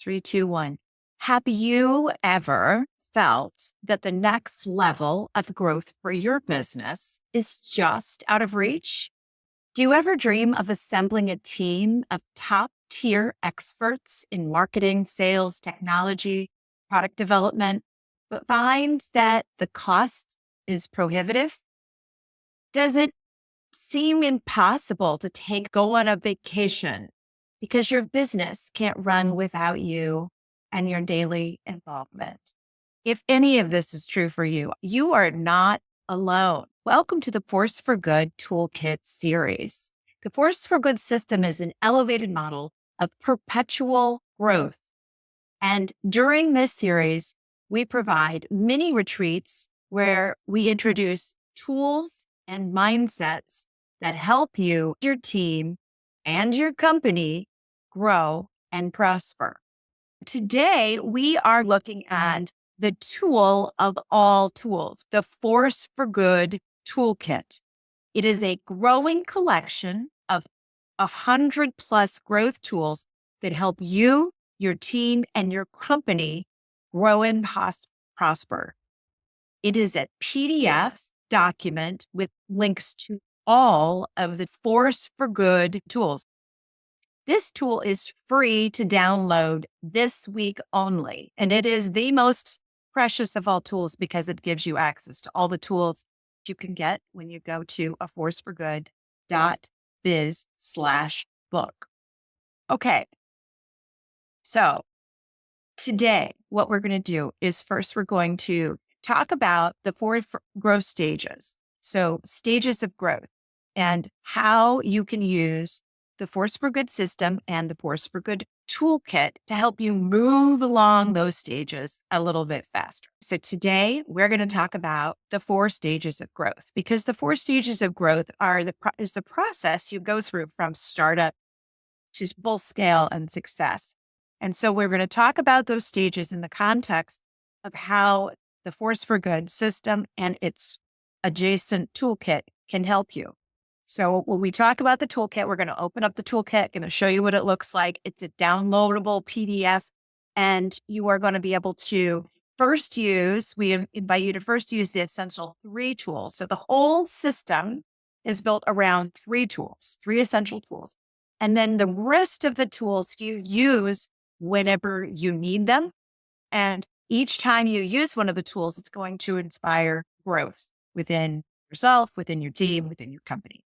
Three, two, one. Have you ever felt that the next level of growth for your business is just out of reach? Do you ever dream of assembling a team of top tier experts in marketing, sales, technology, product development, but find that the cost is prohibitive? Does it seem impossible to go on a vacation because your business can't run without you and your daily involvement? If any of this is true for you, you are not alone. Welcome to the Force for Good Toolkit series. The Force for Good system is an elevated model of perpetual growth. And during this series, we provide mini retreats where we introduce tools and mindsets that help you, your team, and your company grow and prosper. Today, we are looking at the tool of all tools, the Force for Good Toolkit. It is a growing collection of 100+ growth tools that help you, your team, and your company grow and prosper. It is a PDF document with links to all of the Force for Good tools. This tool is free to download this week only, and it is the most precious of all tools because it gives you access to all the tools you can get when you go to aforceforgood.biz/book. Okay. So today, what we're going to do is first, we're going to talk about the four growth stages. So stages of growth and how you can use the Force for Good system and the Force for Good toolkit to help you move along those stages a little bit faster. So today we're going to talk about the 4 stages of growth, because the 4 stages of growth is the process you go through from startup to full scale and success. And so we're going to talk about those stages in the context of how the Force for Good system and its adjacent toolkit can help you. So when we talk about the toolkit, we're going to open up the toolkit, going to show you what it looks like. It's a downloadable PDF, and you are going to be able to we invite you to first use the essential 3 tools. So the whole system is built around 3 tools, 3 essential tools. And then the rest of the tools you use whenever you need them. And each time you use one of the tools, it's going to inspire growth within yourself, within your team, within your company.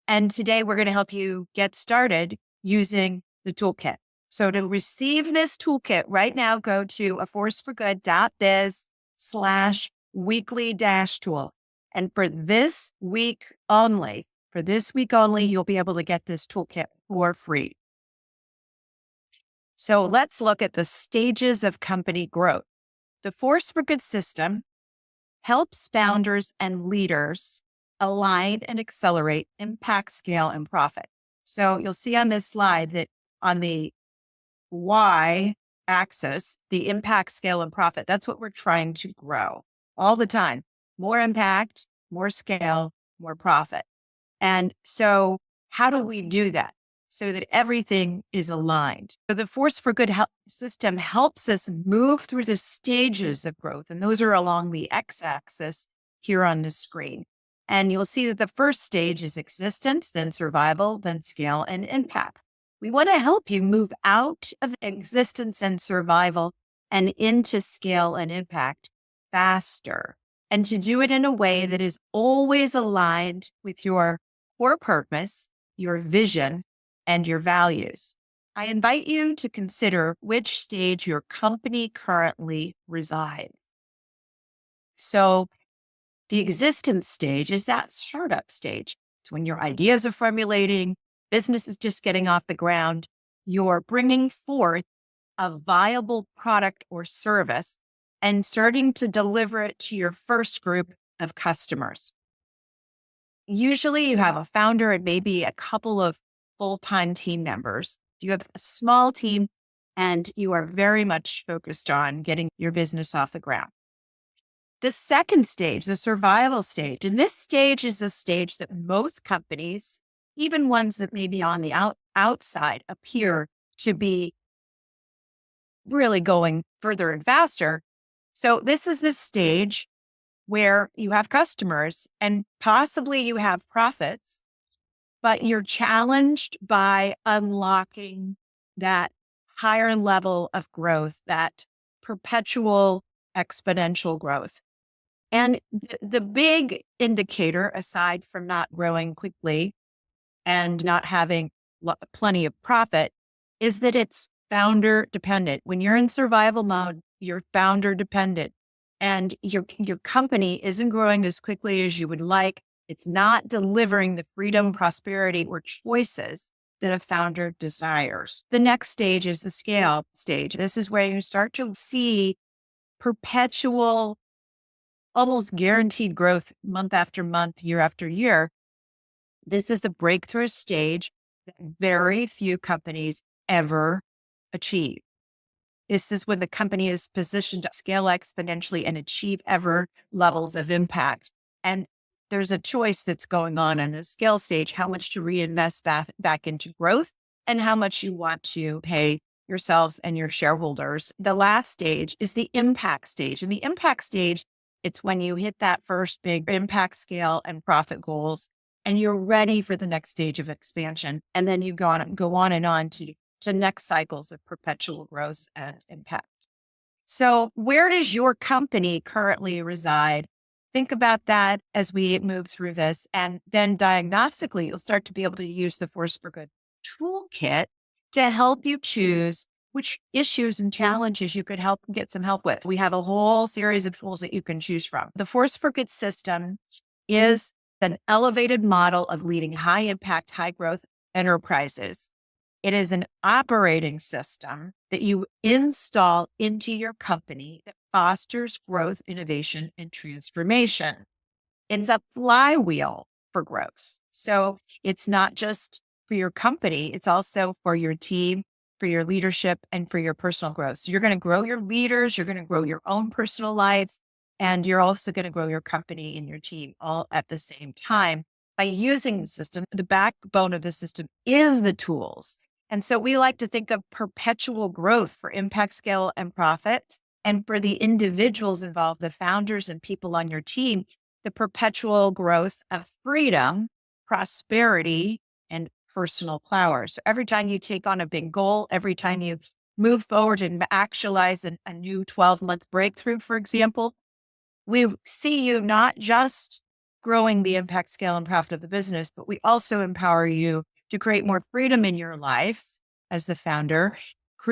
And today we're going to help you get started using the toolkit. So to receive this toolkit right now, go to aforceforgood.biz/weekly-tool. And for this week only, you'll be able to get this toolkit for free. So let's look at the stages of company growth. The Force for Good system helps founders and leaders align and accelerate impact, scale, and profit. So you'll see on this slide that on the Y axis, the impact, scale, and profit, that's what we're trying to grow all the time. More impact, more scale, more profit. And so how do we do that so that everything is aligned? So the Force for Good system helps us move through the stages of growth. And those are along the X-axis here on the screen. And you'll see that the first stage is existence, then survival, then scale and impact. We want to help you move out of existence and survival and into scale and impact faster, and to do it in a way that is always aligned with your core purpose, your vision, and your values. I invite you to consider which stage your company currently resides. So the existence stage is that startup stage. It's when your ideas are formulating, business is just getting off the ground, you're bringing forth a viable product or service and starting to deliver it to your first group of customers. Usually you have a founder and maybe a couple of full-time team members. You have a small team and you are very much focused on getting your business off the ground. The second stage, the survival stage, and this stage is a stage that most companies, even ones that may be on the outside, appear to be really going further and faster. So this is the stage where you have customers and possibly you have profits, but you're challenged by unlocking that higher level of growth, that perpetual exponential growth. And the big indicator, aside from not growing quickly and not having plenty of profit, is that it's founder dependent. When you're in survival mode, you're founder dependent, and your company isn't growing as quickly as you would like. It's not delivering the freedom, prosperity, or choices that a founder desires. The next stage is the scale stage. This is where you start to see perpetual, almost guaranteed growth month after month, year after year. This is a breakthrough stage that very few companies ever achieve. This is when the company is positioned to scale exponentially and achieve ever levels of impact. And there's a choice that's going on in a scale stage, how much to reinvest back into growth and how much you want to pay yourself and your shareholders. The last stage is the impact stage. And the impact stage, it's when you hit that first big impact scale and profit goals, and you're ready for the next stage of expansion. And then you go on and on to next cycles of perpetual growth and impact. So where does your company currently reside? Think about that as we move through this. And then diagnostically, you'll start to be able to use the Force for Good toolkit to help you choose which issues and challenges you could get some help with. We have a whole series of tools that you can choose from. The Force for Good system is an elevated model of leading high impact, high growth enterprises. It is an operating system that you install into your company that fosters growth, innovation, and transformation. It's a flywheel for growth. So it's not just for your company, it's also for your team, for your leadership, and for your personal growth. So you're going to grow your leaders, you're going to grow your own personal lives, and you're also going to grow your company and your team all at the same time by using the system. The backbone of the system is the tools. And so we like to think of perpetual growth for impact, scale, and profit. And for the individuals involved, the founders and people on your team, the perpetual growth of freedom, prosperity, and personal power. So every time you take on a big goal, every time you move forward and actualize a new 12-month breakthrough, for example, we see you not just growing the impact, scale, and profit of the business, but we also empower you to create more freedom in your life as the founder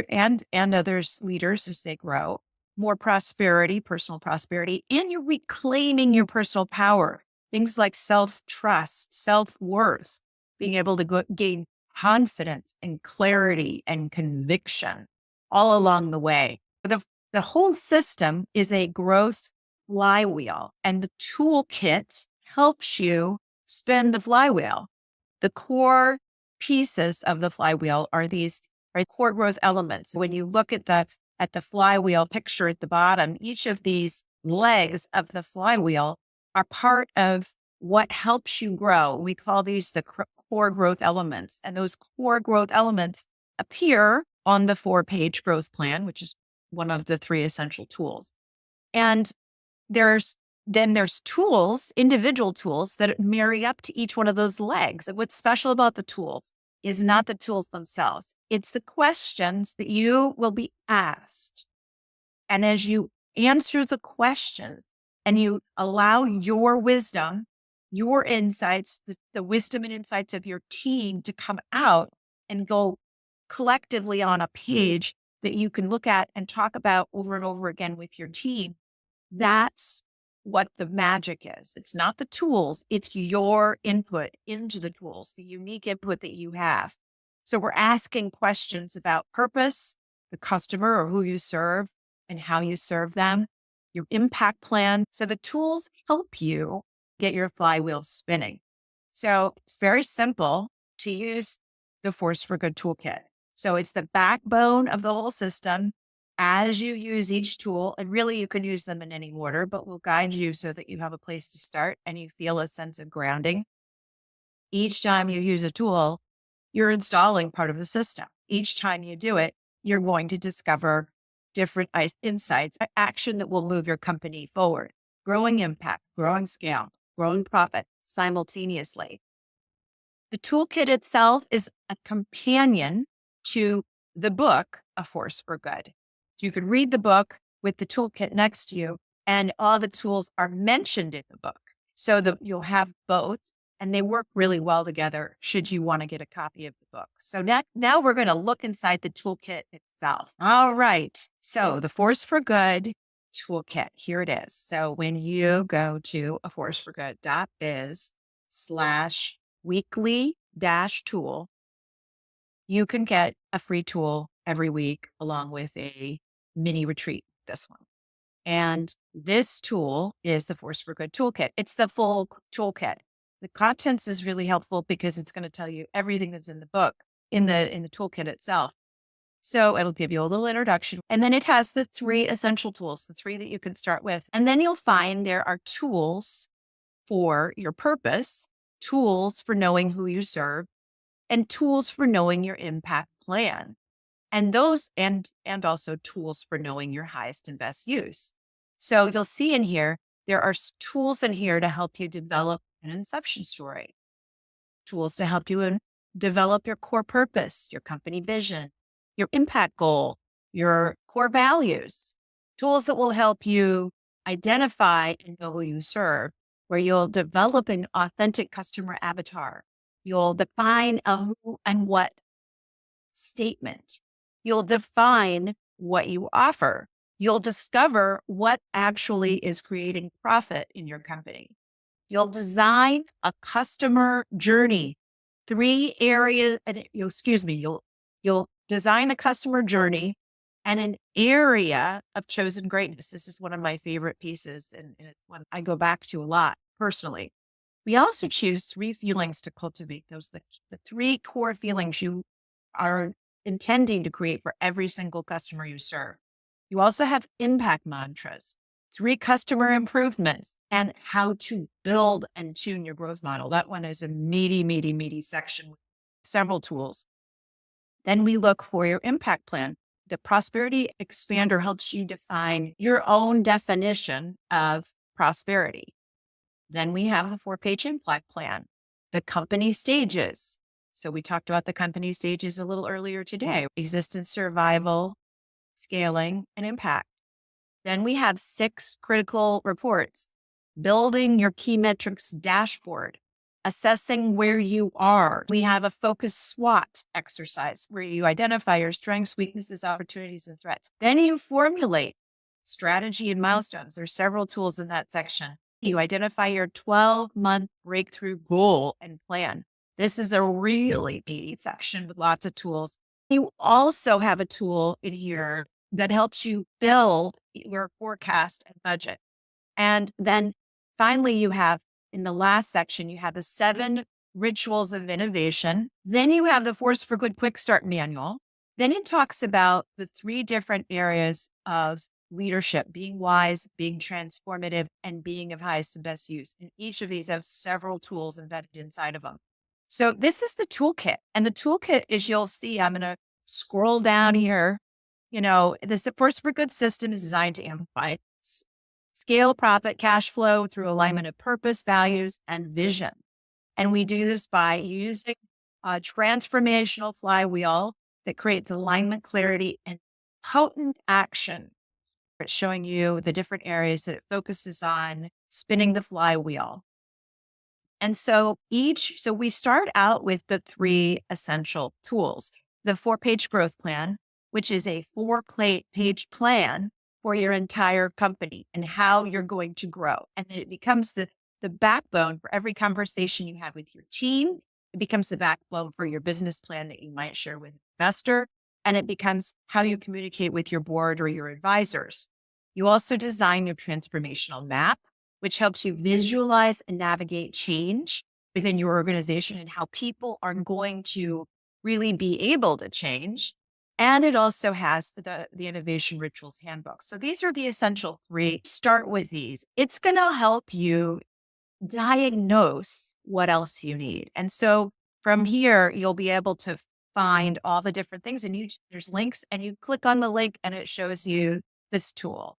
and others leaders as they grow, more prosperity, personal prosperity, and you're reclaiming your personal power. Things like self-trust, self-worth, being able to gain confidence and clarity and conviction all along the way. The whole system is a growth flywheel, and the toolkit helps you spin the flywheel. The core pieces of the flywheel are core growth elements. When you look at the flywheel picture at the bottom, each of these legs of the flywheel are part of what helps you grow. We call these the core growth elements. And those core growth elements appear on the 4-page growth plan, which is one of the 3 essential tools. And there's tools, individual tools that marry up to each one of those legs. And what's special about the tools is not the tools themselves. It's the questions that you will be asked. And as you answer the questions and you allow your wisdom, your insights, the wisdom and insights of your team to come out and go collectively on a page that you can look at and talk about over and over again with your team, that's what the magic is. It's not the tools, it's your input into the tools, the unique input that you have. So we're asking questions about purpose, the customer or who you serve and how you serve them, your impact plan. So the tools help you get your flywheel spinning. So it's very simple to use the Force for Good toolkit. So it's the backbone of the whole system. As you use each tool, and really you can use them in any order, but we'll guide you so that you have a place to start and you feel a sense of grounding. Each time you use a tool, you're installing part of the system. Each time you do it, you're going to discover different insights, action that will move your company forward, growing impact, growing scale, growing profit simultaneously. The toolkit itself is a companion to the book, A Force for Good. You can read the book with the toolkit next to you, and all the tools are mentioned in the book. So that you'll have both, and they work really well together should you want to get a copy of the book. So now we're going to look inside the toolkit itself. All right. So the Force for Good toolkit, here it is. So when you go to aforceforgood.biz/weekly-tool, you can get a free tool every week along with a mini retreat, this one. And this tool is the Force for Good toolkit. It's the full toolkit. The contents is really helpful because it's going to tell you everything that's in the book, in the toolkit itself. So it'll give you a little introduction. And then it has the 3 essential tools, the 3 that you can start with. And then you'll find there are tools for your purpose, tools for knowing who you serve, and tools for knowing your impact plan. And those and also tools for knowing your highest and best use. So you'll see in here, there are tools in here to help you develop an inception story, tools to help you develop your core purpose, your company vision, your impact goal, your core values, tools that will help you identify and know who you serve, where you'll develop an authentic customer avatar. You'll define a who and what statement. You'll define what you offer. You'll discover what actually is creating profit in your company. You'll design a customer journey. 3 areas, you'll design a customer journey and an area of chosen greatness. This is one of my favorite pieces, and it's one I go back to a lot personally. We also choose 3 feelings to cultivate. Those the 3 core feelings you are intending to create for every single customer you serve. You also have impact mantras, 3 customer improvements, and how to build and tune your growth model. That one is a meaty section with several tools. Then we look for your impact plan. The Prosperity Expander helps you define your own definition of prosperity. Then we have the 4-page impact plan, the company stages. So we talked about the company stages a little earlier today: existence, survival, scaling, and impact. Then we have 6 critical reports: building your key metrics dashboard, assessing where you are. We have a focus SWOT exercise where you identify your strengths, weaknesses, opportunities, and threats. Then you formulate strategy and milestones. There's several tools in that section. You identify your 12-month breakthrough goal and plan. This is a really meaty section with lots of tools. You also have a tool in here that helps you build your forecast and budget. And then finally, you have in the last section, you have the 7 rituals of innovation. Then you have the Force for Good Quick Start Manual. Then it talks about the 3 different areas of leadership: being wise, being transformative, and being of highest and best use. And each of these have several tools embedded inside of them. So this is the toolkit. And the toolkit, as you'll see, I'm going to scroll down here. This Force for Good system is designed to amplify scale, profit, cash flow through alignment of purpose, values, and vision. And we do this by using a transformational flywheel that creates alignment, clarity, and potent action. It's showing you the different areas that it focuses on spinning the flywheel. And so we start out with the 3 essential tools: the 4-page growth plan, which is a 4-page plan for your entire company and how you're going to grow. And then it becomes the backbone for every conversation you have with your team. It becomes the backbone for your business plan that you might share with an investor. And it becomes how you communicate with your board or your advisors. You also design your transformational map, which helps you visualize and navigate change within your organization and how people are going to really be able to change. And it also has the Innovation Rituals Handbook. So these are the essential 3. Start with these. It's going to help you diagnose what else you need. And so from here, you'll be able to find all the different things, and there's links, and you click on the link and it shows you this tool.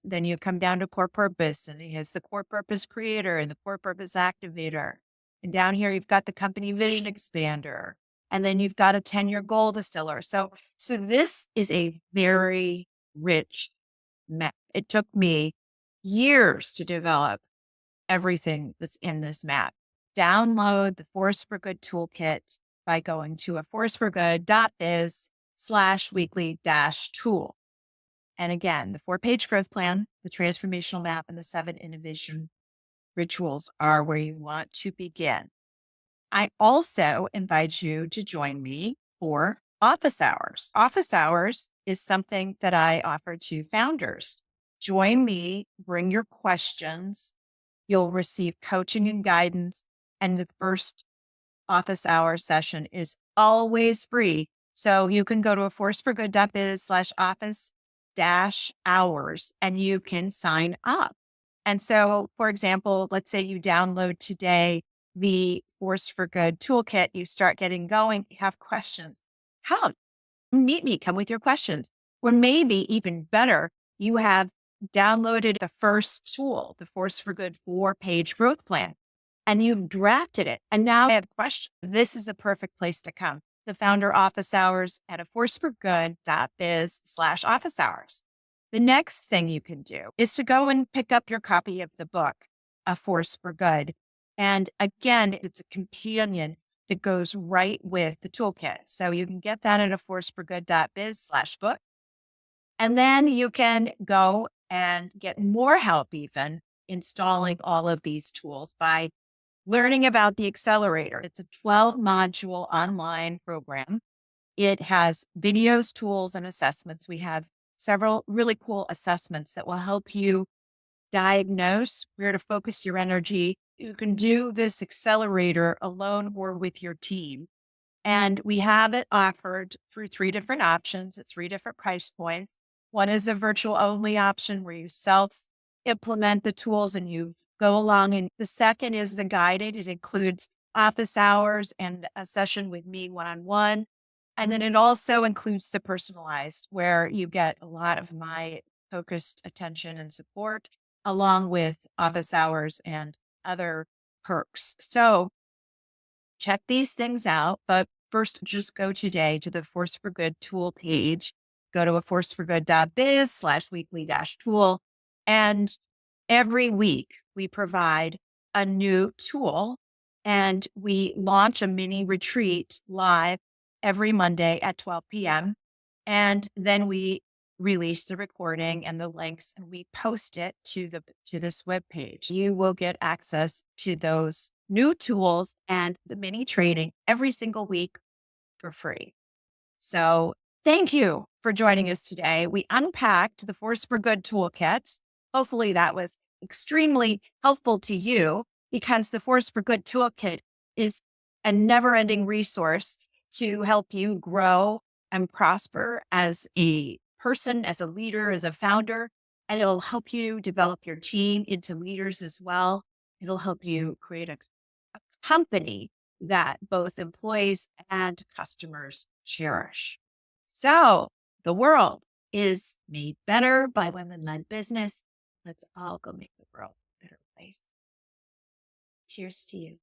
Then you come down to core purpose, and it has the core purpose creator and the core purpose activator. And down here, you've got the company vision expander, and then you've got a 10-year goal distiller. So this is a very rich map. It took me years to develop everything that's in this map. Download the Force for Good Toolkit by going to a forceforgood.biz/weekly-tool. And again, the 4-page growth plan, the transformational map, and the 7 innovation rituals are where you want to begin. I also invite you to join me for office hours. Office hours is something that I offer to founders. Join me, bring your questions. You'll receive coaching and guidance. And the first office hour session is always free. So you can go to a forceforgood.biz/office-hours and you can sign up. And so, for example, let's say you download today the Force for Good toolkit, you start getting going, you have questions. Come meet me, come with your questions. Or maybe even better, you have downloaded the first tool, the Force for Good 4-page growth plan, and you've drafted it. And now I have questions. This is the perfect place to come. The founder office hours at a forceforgood.biz/office hours. The next thing you can do is to go and pick up your copy of the book, A Force for Good. And again, it's a companion that goes right with the toolkit. So you can get that at a forceforgood.biz/book. And then you can go and get more help even installing all of these tools by learning about the accelerator. It's a 12-module online program. It has videos, tools, and assessments. We have several really cool assessments that will help you diagnose where to focus your energy. You can do this accelerator alone or with your team. And we have it offered through 3 different options at 3 different price points. One is a virtual only option where you self implement the tools and you go along. And the second is the guided. It includes office hours and a session with me one-on-one. And then it also includes the personalized, where you get a lot of my focused attention and support, along with office hours and other perks. So check these things out. But first, just go today to the Force for Good tool page. Go to a forceforgood.biz/weekly-tool. And every week we provide a new tool, and we launch a mini retreat live every Monday at 12 p.m. And then we release the recording and the links, and we post it to this webpage. You will get access to those new tools and the mini training every single week for free. So thank you for joining us today. We unpacked the Force for Good toolkit. Hopefully that was extremely helpful to you, because the Force for Good toolkit is a never-ending resource to help you grow and prosper as a person, as a leader, as a founder. And it'll help you develop your team into leaders as well. It'll help you create a company that both employees and customers cherish. So the world is made better by women-led business. Let's all go make the world a better place. Cheers to you.